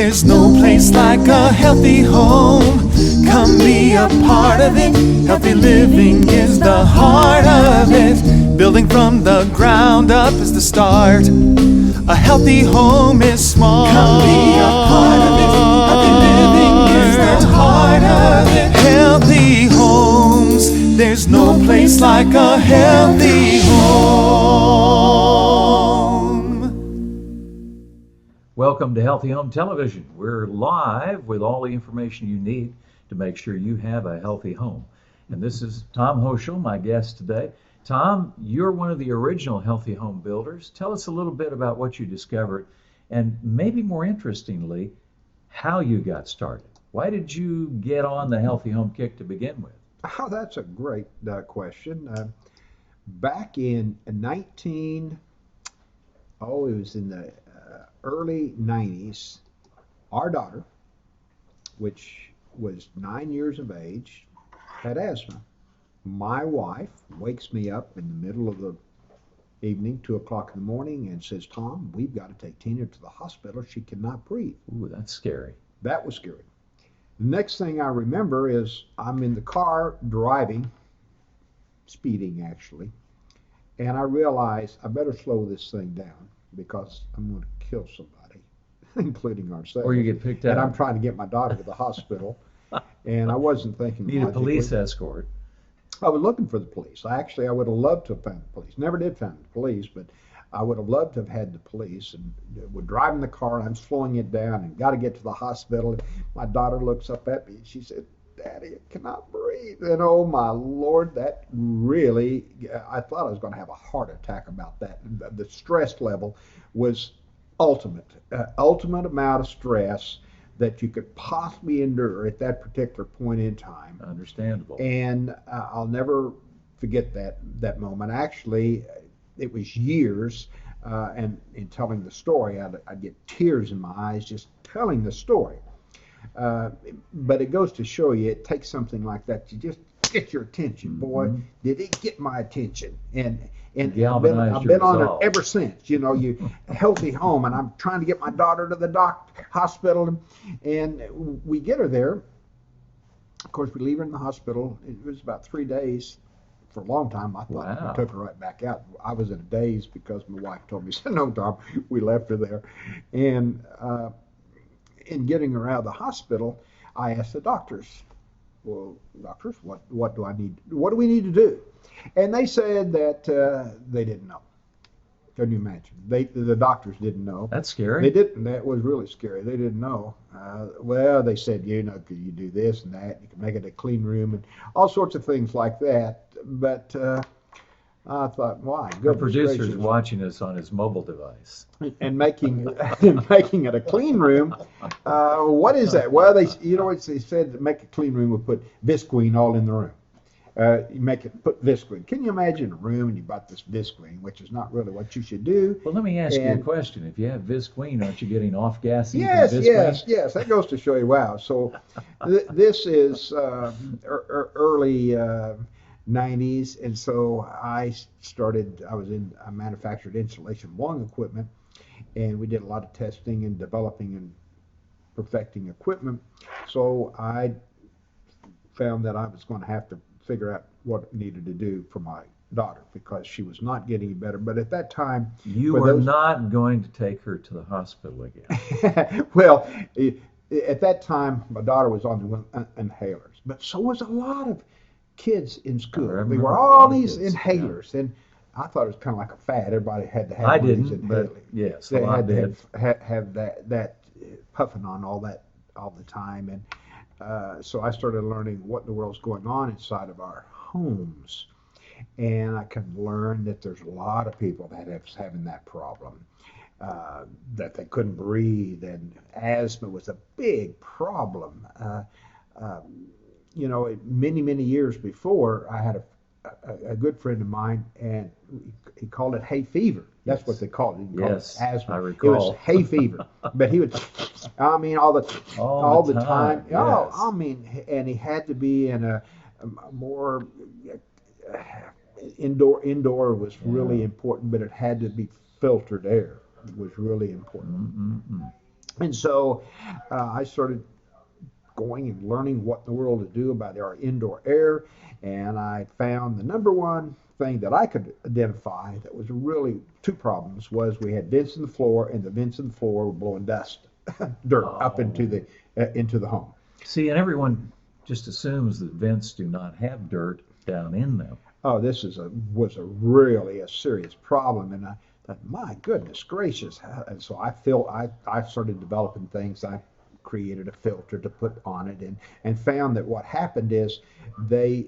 There's no place like a healthy home. Come be a part of it. Healthy living is the heart of it. Building from the ground up is the start. A healthy home is smart. Come be a part of it. Healthy living is the heart of it. Healthy homes. There's no place like a healthy home. Welcome to Healthy Home Television. We're live with all the information you need to make sure you have a healthy home. And this is Tom Hoshall, my guest today. Tom, you're one of the original healthy home builders. Tell us a little bit about what you discovered and maybe more interestingly, how you got started. Why did you get on the healthy home kick to begin with? Oh, that's a great question. Back in it was in the early 90s, our daughter, which was 9 years of age, had asthma. My wife wakes me up in the middle of the evening, 2 o'clock in the morning, and says, Tom, we've got to take Tina to the hospital. She cannot breathe. Ooh, that's scary. That was scary. The next thing I remember is I'm in the car driving, speeding actually, and I realize I better slow this thing down because I'm going to kill somebody, including ourselves. Or you get picked up. And I'm trying to get my daughter to the hospital, and I wasn't thinking Need a police escort. I was looking for the police. I would have loved to have found the police. Never did find the police, but I would have loved to have had the police. And we're driving the car, and I'm slowing it down, and got to get to the hospital. And my daughter looks up at me, and she said, Daddy, I cannot breathe. And oh my Lord, that really, I thought I was going to have a heart attack about that. The stress level was ultimate amount of stress that you could possibly endure at that particular point in time. Understandable. And I'll never forget that moment. Actually, it was years, and in telling the story, I'd get tears in my eyes just telling the story. But it goes to show you, it takes something like that to just get your attention. Boy, did it get my attention. And I've been on it ever since. You know, you healthy home, and I'm trying to get my daughter to the hospital, and we get her there. Of course, we leave her in the hospital. It was about 3 days. For a long time, I thought we took her right back out. I was in a daze because my wife told me, said, no, Tom, we left her there. And in getting her out of the hospital, I asked the doctors, well, doctors, what do we need to do? And they said that they didn't know. Can you imagine? The doctors didn't know. That's scary. They didn't. That was really scary. They didn't know. Well, they said, could you do this and that? You can make it a clean room and all sorts of things like that. But I thought, why? Our producer's watching us on his mobile device. And making it a clean room. What is that? Well, they said to make a clean room, we'll put Visqueen all in the room. You put Visqueen. Can you imagine a room and you bought this Visqueen, which is not really what you should do? Well, let me ask you a question. If you have Visqueen, aren't you getting off gassing? Yes. That goes to show you. Wow. So this is early 90s, and so I manufactured insulation blowing equipment, and we did a lot of testing and developing and perfecting equipment. So I found that I was going to have to figure out what it needed to do for my daughter because she was not getting better. But at that time, you were not going to take her to the hospital again. Well, at that time, my daughter was on the inhalers, but so was a lot of kids in school. There were all these inhalers, and I thought it was kind of like a fad. Everybody had to have one of these inhalers. But yes, they had to have that puffing on all the time, and so I started learning what in the world's going on inside of our homes, and I can learn that there's a lot of people that having that problem, that they couldn't breathe, and asthma was a big problem. Many years before, I had a good friend of mine, and he called it hay fever. That's what they called it. Yes, asthma. I recall. It was hay fever. But he would, all the time. Yes. Oh, and he had to be in a more indoor was really important, but it had to be filtered air. It was really important. And so I started going and learning what in the world to do about our indoor air. And I found the number one thing that I could identify that was really two problems was we had vents in the floor, and the vents in the floor were blowing dust, dirt up Oh. into the home. See, and everyone just assumes that vents do not have dirt down in them. Oh, this is a was a really a serious problem, and I thought, my goodness gracious! And so I started developing things. I created a filter to put on it, and found that what happened is they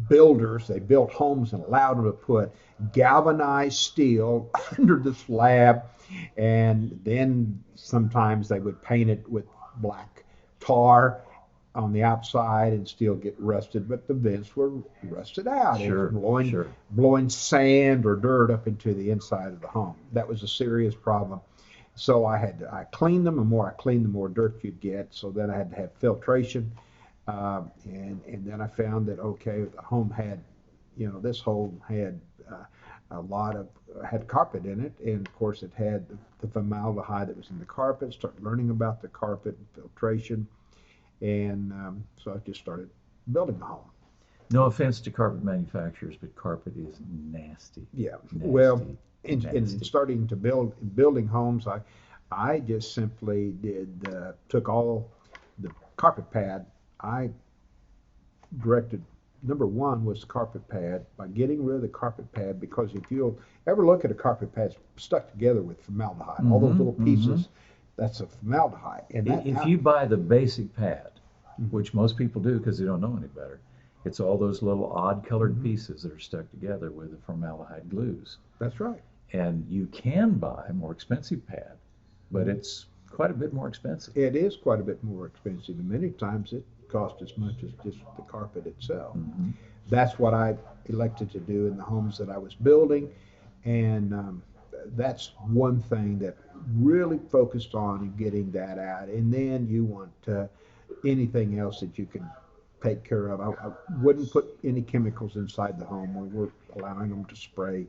builders they built homes and allowed them to put galvanized steel under the slab, and then sometimes they would paint it with black tar on the outside and still get rusted, but the vents were rusted out. It was Sure, sure. blowing sand or dirt up into the inside of the home. That was a serious problem. So I cleaned them. The more I cleaned, the more dirt you'd get. So then I had to have filtration, and then I found that okay, the home had, this home had a lot of had carpet in it, and of course it had the formaldehyde that was in the carpet. Started learning about the carpet and filtration, and so I just started building the home. No offense to carpet manufacturers, but carpet is nasty. Yeah. Well, Nasty. in Nasty. starting to building homes, I just simply took all the carpet pad. I directed number one was the carpet pad by getting rid of the carpet pad, because if you'll ever look at a carpet pad stuck together with formaldehyde, all those Mm-hmm, little mm-hmm. pieces, that's a formaldehyde, and that If you buy the basic pad, Mhm. which most people do because they don't know any better, it's all those little odd colored Mhm. pieces that are stuck together with the formaldehyde glues. That's right. And you can buy a more expensive pad, but Mhm. it's quite a bit more expensive. It is quite a bit more expensive, and many times it costs as much as just the carpet itself. Hmm. That's what I elected to do in the homes that I was building, and that's one thing that really focused on getting that out. And then you want anything else that you can take care of. I wouldn't put any chemicals inside the home. We were allowing them to spray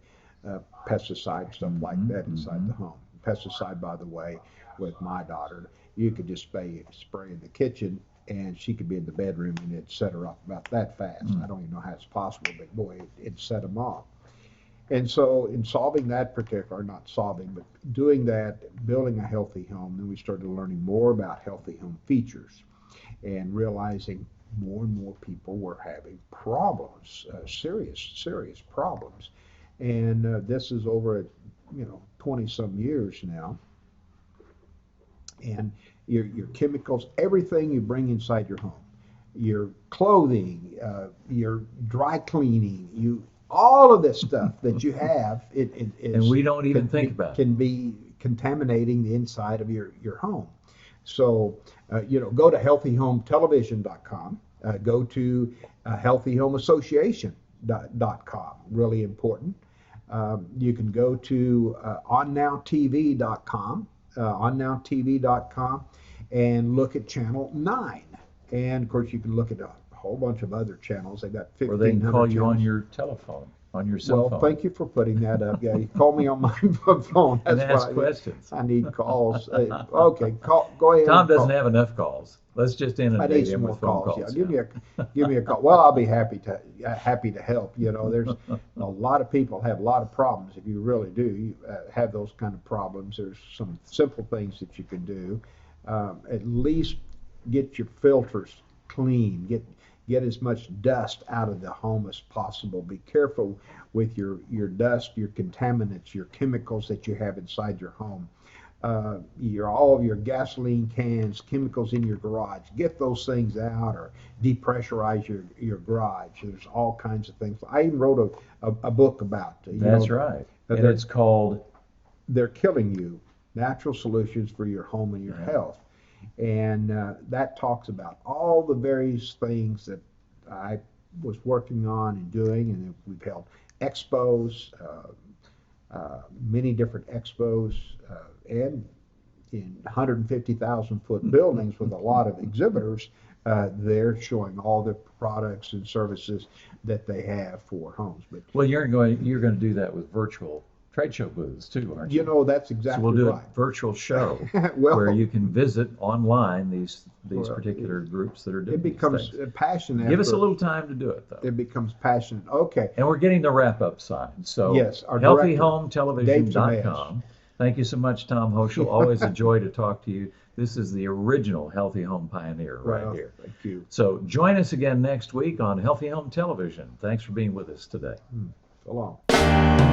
pesticide stuff like Hmm. that inside Hmm. the home. Pesticide, by the way, with my daughter, you could just spray in the kitchen, and she could be in the bedroom and it'd set her off about that fast. I don't even know how it's possible, but boy, it set them off. And so, in solving that particular, not solving, but doing that, building a healthy home, then we started learning more about healthy home features and realizing more and more people were having problems, serious problems. And this is over, 20 some years now, and your chemicals, everything you bring inside your home, your clothing, your dry cleaning, all of this stuff that you have, it And is we don't even think about it. can be contaminating the inside of your home. So, go to healthyhometelevision.com, go to healthyhomeassociation.com, really important. You can go to onnowtv.com, and look at channel 9. And of course, you can look at a whole bunch of other channels. They've got Or they can call 1,500 you on channels. your telephone, on your cell Well, phone, thank you for putting that up. Yeah, you call me on my phone. and That's what ask I need. questions. I need calls. Okay, go ahead Tom and doesn't call. have enough calls. Let's just I need inundate some him more with phone calls. Yeah, calls. give me a call. Well, I'll be happy to help. There's a lot of people have a lot of problems. If you really do have those kind of problems, there's some simple things that you can do. At least get your filters clean. Get as much dust out of the home as possible. Be careful with your dust, your contaminants, your chemicals that you have inside your home. All of your gasoline cans, chemicals in your garage. Get those things out, or depressurize your garage. There's all kinds of things. I even wrote a book about That's right. And they're it's called, they're killing you. Natural solutions for your home and your yeah. health, and that talks about all the various things that I was working on and doing, and we've held expos, many different expos, and in 150,000-foot buildings with a lot of exhibitors. They're showing all the products and services that they have for homes. But Well, you're going to do that with virtual trade show booths too, aren't You know, that's exactly So we'll do right. a virtual show Well, where you can visit online these Well, particular groups that are doing it becomes these things. passionate. Give us a little time to do it, though. It becomes passionate. Okay. And we're getting the wrap-up sign. So Yes, our director, Dave healthyhometelevision.com. Thank you so much, Tom Hoshall. Always a joy to talk to you. This is the original Healthy Home Pioneer right Well, here. thank you. So join us again next week on Healthy Home Television. Thanks for being with us today. So long.